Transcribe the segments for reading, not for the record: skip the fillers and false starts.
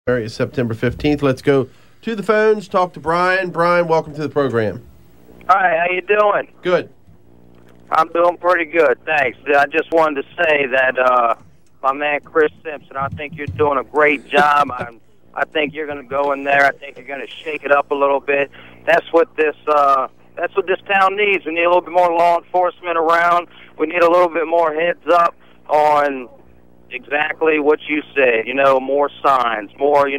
It's September 15th. Let's go to the phones, talk to Brian. Brian, welcome to the program. Hi, how you doing? Good. I'm doing pretty good, thanks. I just wanted to say that my man Chris Simpson, I think you're doing a great job. I think you're going to go in there. I think you're going to shake it up a little bit. That's what this town needs. We need a little bit more law enforcement around. We need a little bit more heads up on exactly what you said, more signs, more,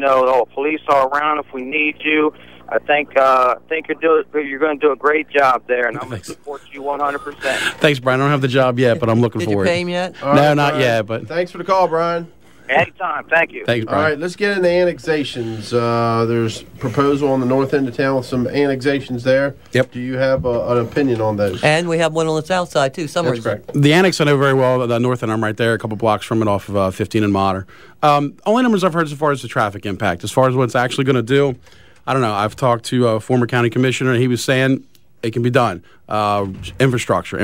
police are around if we need you. I think you're going to do a great job there, and I'm going to support you 100%. Thanks, Brian. I don't have the job yet, but I'm looking forward. Did you pay him yet? All No, right, not Brian. yet. But thanks for the call, Brian. Anytime. Thank you. Thanks, Brian. All right, let's get into annexations. There's proposal on the north end of town with some annexations there. Yep. Do you have an opinion on those? And we have one on the south side, too. That's correct. The annex I know very well. The north end, I'm right there, a couple blocks from it off of 15 and Mater. Only numbers I've heard so far is the traffic impact. As far as what it's actually going to do, I don't know. I've talked to a former county commissioner, and he was saying it can be done. Infrastructure,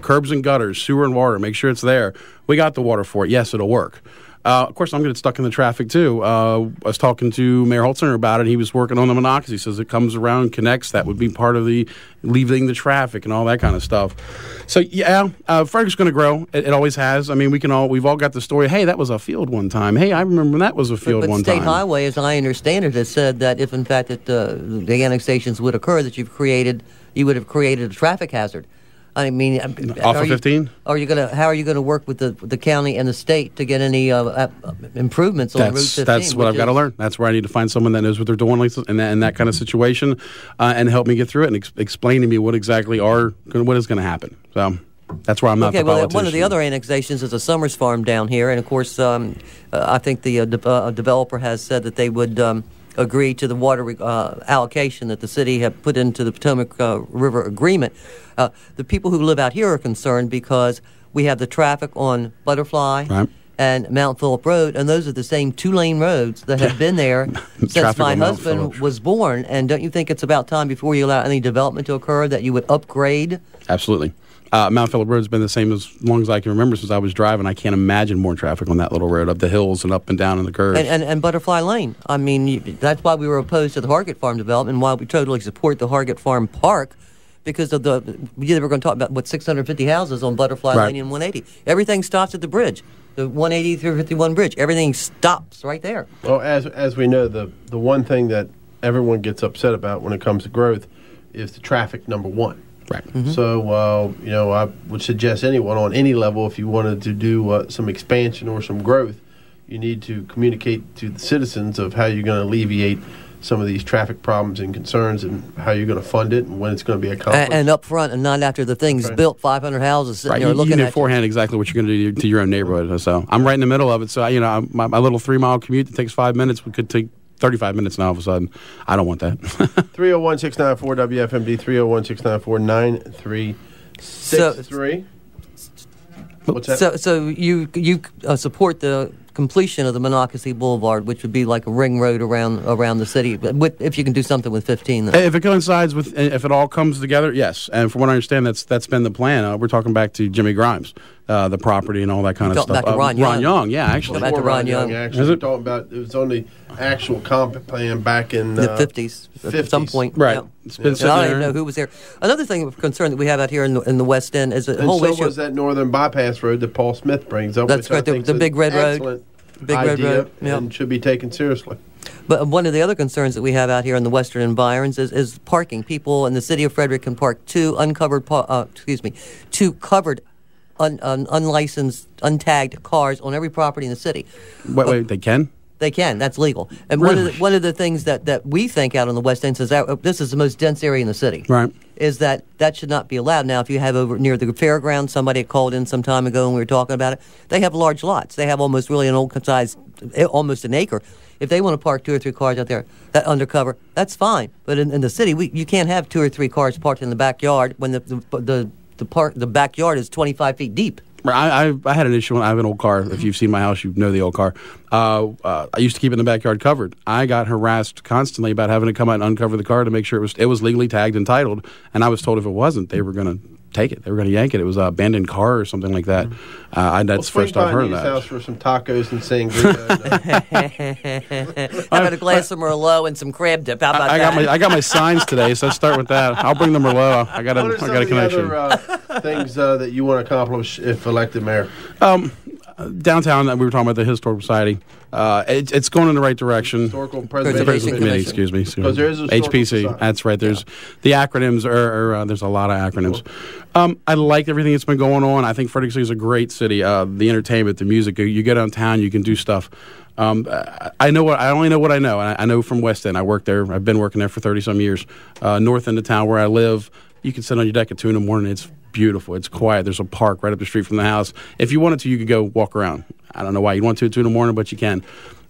curbs and gutters, sewer and water, make sure it's there. We got the water for it. Yes, it'll work. Of course, I'm going to get stuck in the traffic, too. I was talking to Mayor Holtzner about it. He was working on the Monocacy. He says it comes around and connects. That would be part of the leaving the traffic and all that kind of stuff. So, yeah, Frederick's going to grow. It always has. I mean, we've all got the story, hey, that was a field one time. Hey, I remember when that was a field one time. But State Highway, as I understand it, has said that if, in fact, the annexations would occur, that you would have created a traffic hazard. I mean, off of 15? How are you going to work with the county and the state to get any improvements on Route 15? That's what I've got to learn. That's where I need to find someone that knows what they're doing in that kind of situation, and help me get through it and explain to me what is going to happen. So that's where I'm not the politician. One of the other annexations is a Summers Farm down here, and of course, I think the developer has said that they would agree to the water allocation that the city have put into the Potomac River agreement. The people who live out here are concerned because we have the traffic on Butterfly and Mount Phillip Road, and those are the same two-lane roads that have been there since my husband was born. And don't you think it's about time, before you allow any development to occur, that you would upgrade? Absolutely. Mount Phillip Road's been the same as long as I can remember since I was driving. I can't imagine more traffic on that little road, up the hills and up and down in the curves. And Butterfly Lane. I mean, that's why we were opposed to the Hargett Farm development, and why we totally support the Hargett Farm Park, because of we were going to talk about 650 houses on Butterfly Lane and 180. Everything stops at the bridge, the 180 through 51 bridge. Everything stops right there. Well, as we know, the one thing that everyone gets upset about when it comes to growth is the traffic, number one. Right. Mm-hmm. So, I would suggest anyone on any level, if you wanted to do some expansion or some growth, you need to communicate to the citizens of how you're going to alleviate some of these traffic problems and concerns, and how you're going to fund it and when it's going to be accomplished. And up front, and not after the thing's built, 500 houses sitting there looking at you. You know beforehand exactly what you're going to do to your own neighborhood. So I'm right in the middle of it. So, my little 3-mile commute that takes 5 minutes could take 35 minutes now all of a sudden. I don't want that. 301-694-WFMD, 301-694-9363. What's that? So you support the completion of the Monocacy Boulevard, which would be like a ring road around the city, if you can do something with 15. Though. If it coincides with, if it all comes together, yes. And from what I understand, that's been the plan. We're talking back to Jimmy Grimes, the property and all that kind of stuff. Back to Ron Young, yeah, actually. Back to Ron Young. Actually, we're talking about it was on the actual comp plan back in the 50s. At some point, right? Yeah. It's been I don't even know who was there. Another thing of concern that we have out here in the West End is the whole issue. Was that northern bypass road that Paul Smith brings up. That's right, the Big Red Road. Big Red Road, and should be taken seriously. But one of the other concerns that we have out here in the western environs is parking. People in the city of Frederick can park two covered, unlicensed, untagged cars on every property in the city. Wait, they can? They can. That's legal. And really? one of the things that we think out on the West End, says this is the most dense area in the city, right? Is that should not be allowed. Now, if you have over near the fairgrounds, somebody had called in some time ago and we were talking about it. They have large lots. They have almost really an old size, almost an acre. If they want to park 2 or 3 cars out there, that undercover, that's fine. But in the city, you can't have 2 or 3 cars parked in the backyard when the backyard is 25 feet deep. I had an issue when I have an old car. If you've seen my house, you know the old car. I used to keep it in the backyard covered. I got harassed constantly about having to come out and uncover the car to make sure it was legally tagged and titled. And I was told if it wasn't, they were going to take it. They were going to yank it. It was an abandoned car or something like that. That's the first I've heard of that. House for some tacos and sangria. How about a glass of Merlot and some crab dip? How about that? I got my signs today, so let's start with that. I'll bring the Merlot. I got a connection. What are some other things that you want to accomplish if elected mayor? Downtown, we were talking about the Historical Society. It's going in the right direction. Historical Preservation Committee, excuse me. Because there is a HPC. Society. That's right. There's the acronyms there's a lot of acronyms. I like everything that's been going on. I think Frederick City is a great city. The entertainment, the music. You get downtown, you can do stuff. I only know what I know. I know from West End. I work there. I've been working there for 30-some years. North end of town where I live, you can sit on your deck at 2 in the morning. It's beautiful. It's quiet. There's a park right up the street from the house. If you wanted to, you could go walk around. I don't know why you'd want to at 2 in the morning, but you can.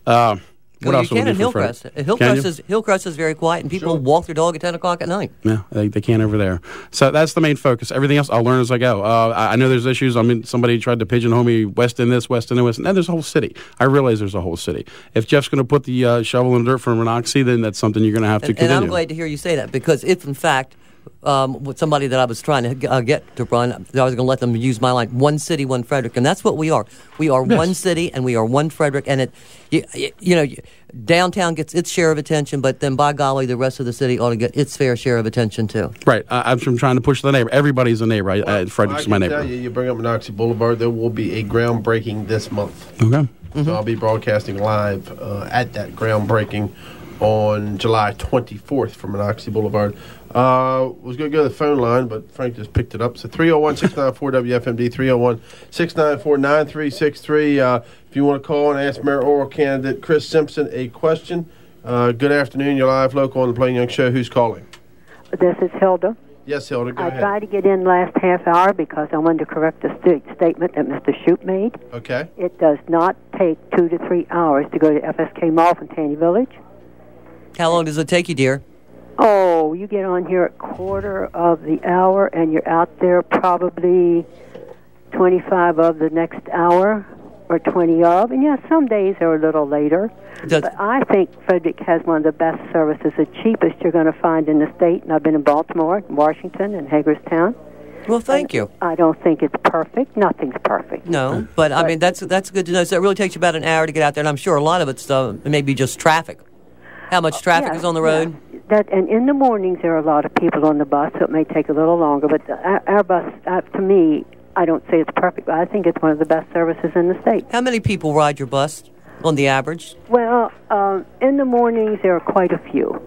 What else you can in Hillcrest. Hillcrest is very quiet, and people walk their dog at 10 o'clock at night. Yeah, they can over there. So that's the main focus. Everything else, I'll learn as I go. I know there's issues. I mean, somebody tried to pigeonhole me West End this, West End and West End. No, there's a whole city. I realize there's a whole city. If Jeff's going to put the shovel in the dirt for Monocacy, then that's something you're going to have to continue. And I'm glad to hear you say that, because if, in fact, with somebody that I was trying to get to run, I was going to let them use my line, one city, one Frederick, and that's what we are. We are one city, and we are one Frederick, and downtown gets its share of attention, but then by golly, the rest of the city ought to get its fair share of attention too. Right. I'm trying to push the neighbor. Everybody's a neighbor. Frederick's my neighbor. You bring up Monocacy Boulevard, there will be a groundbreaking this month. Okay. So I'll be broadcasting live at that groundbreaking on July 24th from Monocacy Boulevard. Was going to go to the phone line, but Frank just picked it up. So 301-694-WFMD, 301-694-9363. If you want to call and ask mayoral candidate Chris Simpson a question, good afternoon. You're live local on the Blaine Young Show. Who's calling? This is Hilda. Yes, Hilda, go ahead. I tried to get in last half hour because I wanted to correct a statement that Mr. Shoup made. Okay. It does not take 2 to 3 hours to go to FSK Mall from Taney Village. How long does it take you, dear? Oh, you get on here at quarter of the hour, and you're out there probably 25 of the next hour, or 20 of. And, yeah, some days are a little later. But I think Frederick has one of the best services, the cheapest you're going to find in the state. And I've been in Baltimore, Washington, and Hagerstown. Well, thank you. I don't think it's perfect. Nothing's perfect. No, but I mean, that's good to know. So it really takes you about an hour to get out there, and I'm sure a lot of it's maybe just traffic. How much traffic is on the road? Yeah. And in the mornings there are a lot of people on the bus, so it may take a little longer. But our bus, to me, I don't say it's perfect, but I think it's one of the best services in the state. How many people ride your bus on the average? Well, in the mornings there are quite a few.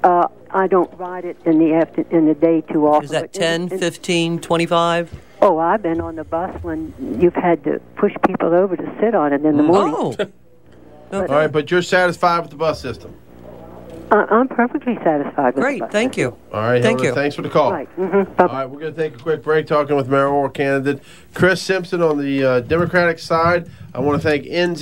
I don't ride it in the day too often. Is that 10, 15, 25? Oh, I've been on the bus when you've had to push people over to sit on it in the morning. Oh. Okay. All right, but you're satisfied with the bus system? I'm perfectly satisfied with Great, the bus thank you. All right, thank you. Thanks for the call. Right. All right, we're going to take a quick break talking with mayoral candidate Chris Simpson on the Democratic side. I want to thank NZ